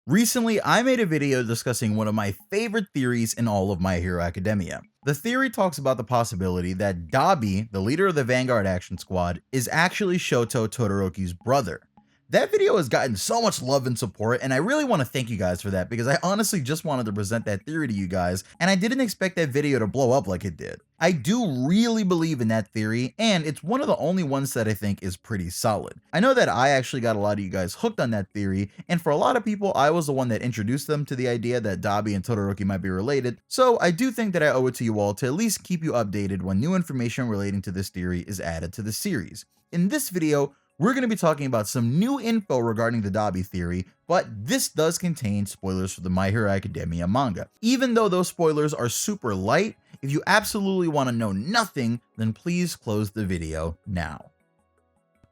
Recently, I made a video discussing one of my favorite theories in all of My Hero Academia. The theory talks about the possibility that Dabi, the leader of the Vanguard Action Squad, is actually Shoto Todoroki's brother. That video has gotten so much love and support, and I really want to thank you guys for that because I honestly just wanted to present that theory to you guys, and I didn't expect that video to blow up like it did. I do really believe in that theory, and it's one of the only ones that I think is pretty solid. I know that I actually got a lot of you guys hooked on that theory, and for a lot of people, I was the one that introduced them to the idea that Dabi and Todoroki might be related, so I do think that I owe it to you all to at least keep you updated when new information relating to this theory is added to the series. In this video, we're going to be talking about some new info regarding the Dabi theory, but this does contain spoilers for the My Hero Academia manga. Even though those spoilers are super light, if you absolutely want to know nothing, then please close the video now.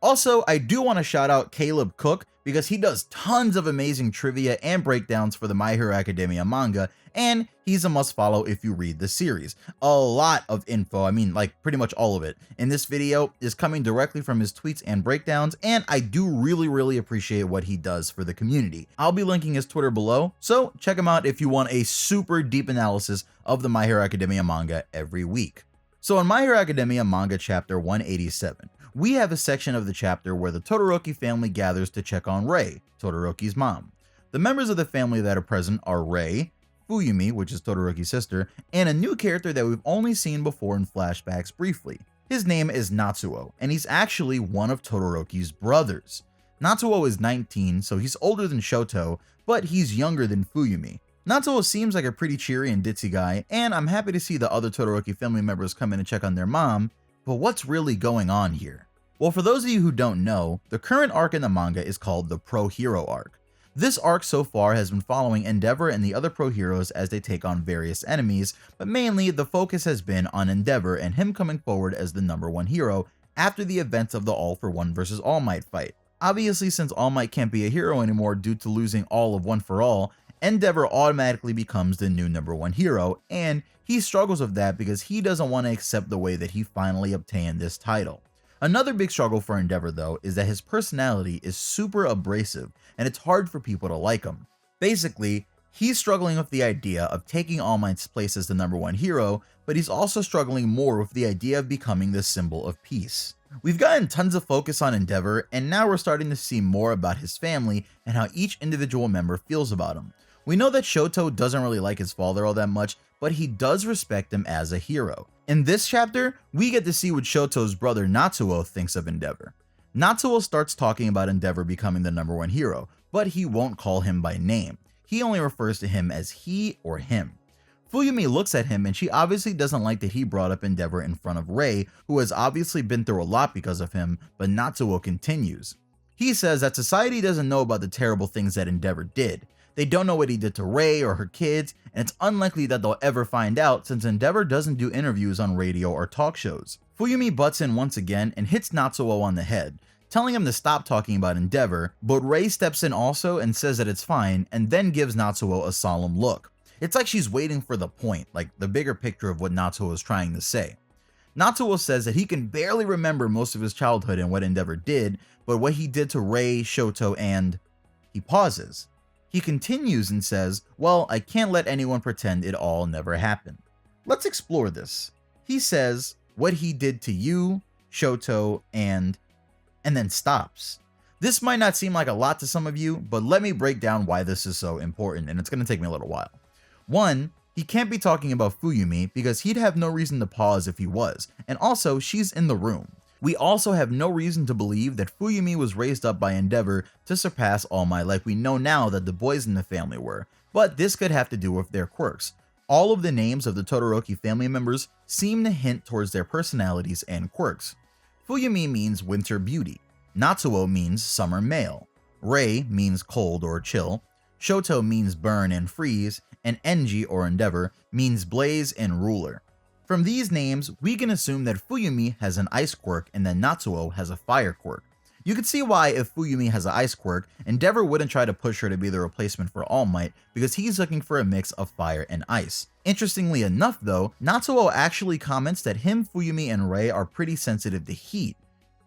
Also, I do want to shout out Caleb Cook because he does tons of amazing trivia and breakdowns for the My Hero Academia manga, and he's a must follow if you read the series. A lot of info, I mean like pretty much all of it, in this video is coming directly from his tweets and breakdowns, and I do really appreciate what he does for the community. I'll be linking his Twitter below, so check him out if you want a super deep analysis of the My Hero Academia manga every week. So in My Hero Academia manga chapter 187, we have a section of the chapter where the Todoroki family gathers to check on Rei, Todoroki's mom. The members of the family that are present are Rei, Fuyumi, which is Todoroki's sister, and a new character that we've only seen before in flashbacks briefly. His name is Natsuo, and he's actually one of Todoroki's brothers. Natsuo is 19, so he's older than Shoto, but he's younger than Fuyumi. Natsuo seems like a pretty cheery and ditzy guy, and I'm happy to see the other Todoroki family members come in and check on their mom, but what's really going on here? Well, for those of you who don't know, the current arc in the manga is called the Pro Hero arc. This arc so far has been following Endeavor and the other pro heroes as they take on various enemies, but mainly the focus has been on Endeavor and him coming forward as the #1 hero after the events of the All for One vs All Might fight. Obviously, since All Might can't be a hero anymore due to losing all of One for All, Endeavor automatically becomes the new #1 hero, and he struggles with that because he doesn't want to accept the way that he finally obtained this title. Another big struggle for Endeavor though is that his personality is super abrasive and it's hard for people to like him. Basically, he's struggling with the idea of taking All Might's place as the #1 hero, but he's also struggling more with the idea of becoming the symbol of peace. We've gotten tons of focus on Endeavor, and now we're starting to see more about his family and how each individual member feels about him. We know that Shoto doesn't really like his father all that much, but he does respect him as a hero. In this chapter, we get to see what Shoto's brother Natsuo thinks of Endeavor. Natsuo starts talking about Endeavor becoming the #1 hero, but he won't call him by name. He only refers to him as he or him. Fuyumi looks at him and she obviously doesn't like that he brought up Endeavor in front of Rei, who has obviously been through a lot because of him, but Natsuo continues. He says that society doesn't know about the terrible things that Endeavor did. They don't know what he did to Rei or her kids, and it's unlikely that they'll ever find out since Endeavor doesn't do interviews on radio or talk shows. Fuyumi butts in once again and hits Natsuo on the head, telling him to stop talking about Endeavor, but Rei steps in also and says that it's fine, and then gives Natsuo a solemn look. It's like she's waiting for the point, like the bigger picture of what Natsuo is trying to say. Natsuo says that he can barely remember most of his childhood and what Endeavor did, but what he did to Rei, Shoto, and... He pauses. He continues and says, well, I can't let anyone pretend it all never happened. Let's explore this. He says, what he did to you, Shoto, and then stops. This might not seem like a lot to some of you, but let me break down why this is so important, and it's going to take me a little while. One, he can't be talking about Fuyumi because he'd have no reason to pause if he was, and also she's in the room. We also have no reason to believe that Fuyumi was raised up by Endeavor to surpass All Might like we know now that the boys in the family were, but this could have to do with their quirks. All of the names of the Todoroki family members seem to hint towards their personalities and quirks. Fuyumi means winter beauty, Natsuo means summer male, Rei means cold or chill, Shoto means burn and freeze, and Enji or Endeavor means blaze and ruler. From these names, we can assume that Fuyumi has an ice quirk and that Natsuo has a fire quirk. You can see why if Fuyumi has an ice quirk, Endeavor wouldn't try to push her to be the replacement for All Might because he's looking for a mix of fire and ice. Interestingly enough though, Natsuo actually comments that him, Fuyumi, and Rei are pretty sensitive to heat.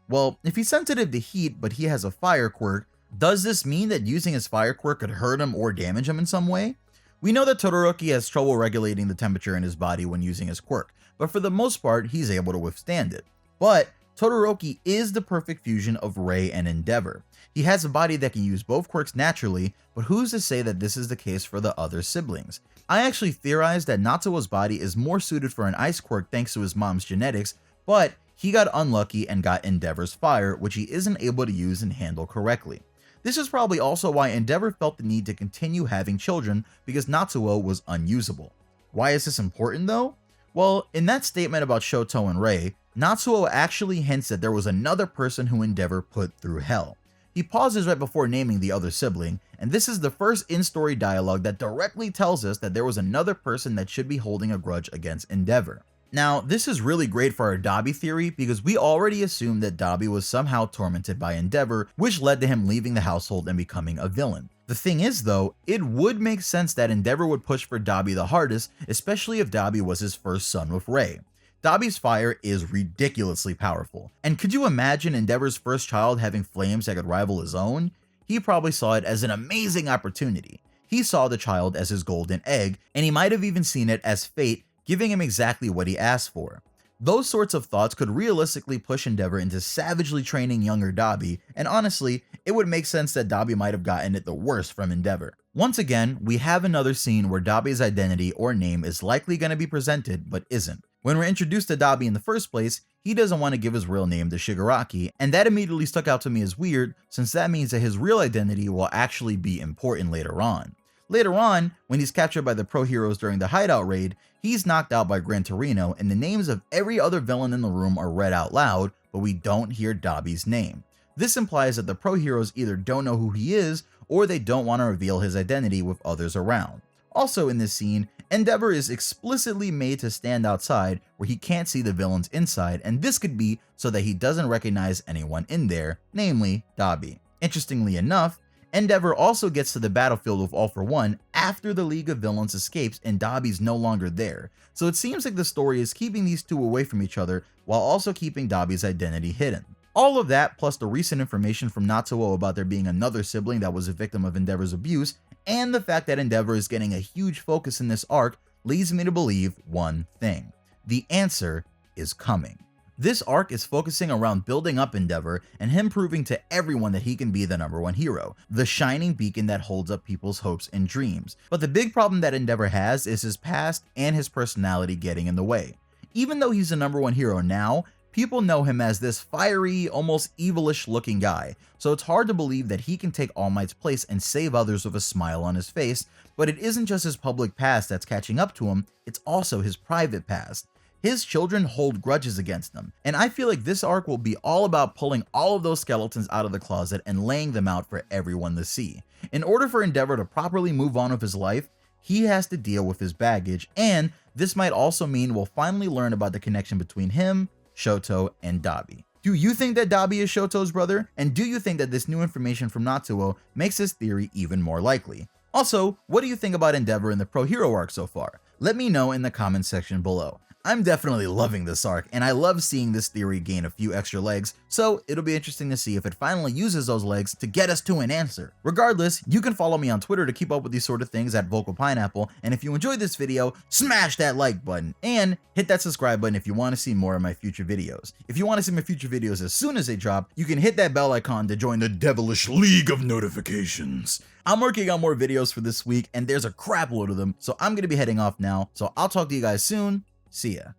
Well, if he's sensitive to heat but he has a fire quirk, Does this mean that using his fire quirk could hurt him or damage him in some way? We know that Todoroki has trouble regulating the temperature in his body when using his quirk, but for the most part, he's able to withstand it. But Todoroki is the perfect fusion of Rei and Endeavor. He has a body that can use both quirks naturally, but who's to say that this is the case for the other siblings? I actually theorized that Natsuo's body is more suited for an ice quirk thanks to his mom's genetics, but he got unlucky and got Endeavor's fire, which he isn't able to use and handle correctly. This is probably also why Endeavor felt the need to continue having children, because Natsuo was unusable. Why is this important though? Well, in that statement about Shoto and Rei, Natsuo actually hints that there was another person who Endeavor put through hell. He pauses right before naming the other sibling, and this is the first in-story dialogue that directly tells us that there was another person that should be holding a grudge against Endeavor. Now, this is really great for our Dabi theory because we already assumed that Dabi was somehow tormented by Endeavor, which led to him leaving the household and becoming a villain. The thing is though, it would make sense that Endeavor would push for Dabi the hardest, especially if Dabi was his first son with Rei. Dabi's fire is ridiculously powerful, and could you imagine Endeavor's first child having flames that could rival his own? He probably saw it as an amazing opportunity. He saw the child as his golden egg, and he might have even seen it as fate giving him exactly what he asked for. Those sorts of thoughts could realistically push Endeavor into savagely training younger Dabi, and honestly, it would make sense that Dabi might have gotten it the worst from Endeavor. Once again, we have another scene where Dabi's identity or name is likely going to be presented, but isn't. When we're introduced to Dabi in the first place, he doesn't want to give his real name to Shigaraki, and that immediately stuck out to me as weird, since that means that his real identity will actually be important later on. Later on, when he's captured by the Pro Heroes during the hideout raid, he's knocked out by Gran Torino, and the names of every other villain in the room are read out loud, but we don't hear Dabi's name. This implies that the Pro Heroes either don't know who he is, or they don't want to reveal his identity with others around. Also in this scene, Endeavor is explicitly made to stand outside where he can't see the villains inside, and this could be so that he doesn't recognize anyone in there, namely Dabi. Interestingly enough, Endeavor also gets to the battlefield with All For One after the League of Villains escapes and Dabi's no longer there, so it seems like the story is keeping these two away from each other while also keeping Dabi's identity hidden. All of that, plus the recent information from Natsuo about there being another sibling that was a victim of Endeavor's abuse, and the fact that Endeavor is getting a huge focus in this arc, leads me to believe one thing. The answer is coming. This arc is focusing around building up Endeavor and him proving to everyone that he can be the #1 hero, the shining beacon that holds up people's hopes and dreams. But the big problem that Endeavor has is his past and his personality getting in the way. Even though he's the #1 hero now, people know him as this fiery, almost evilish looking guy, so it's hard to believe that he can take All Might's place and save others with a smile on his face, but it isn't just his public past that's catching up to him, it's also his private past. His children hold grudges against him, and I feel like this arc will be all about pulling all of those skeletons out of the closet and laying them out for everyone to see. In order for Endeavor to properly move on with his life, he has to deal with his baggage, and this might also mean we'll finally learn about the connection between him, Shoto, and Dabi. Do you think that Dabi is Shoto's brother? And do you think that this new information from Natsuo makes this theory even more likely? Also, what do you think about Endeavor in the Pro Hero arc so far? Let me know in the comments section below. I'm definitely loving this arc, and I love seeing this theory gain a few extra legs, so it'll be interesting to see if it finally uses those legs to get us to an answer. Regardless, you can follow me on Twitter to keep up with these sort of things at Vocal Pineapple, and if you enjoyed this video, smash that like button, and hit that subscribe button if you want to see more of my future videos. If you want to see my future videos as soon as they drop, you can hit that bell icon to join the devilish league of notifications. I'm working on more videos for this week, and there's a crap load of them, so I'm going to be heading off now, so I'll talk to you guys soon. See ya.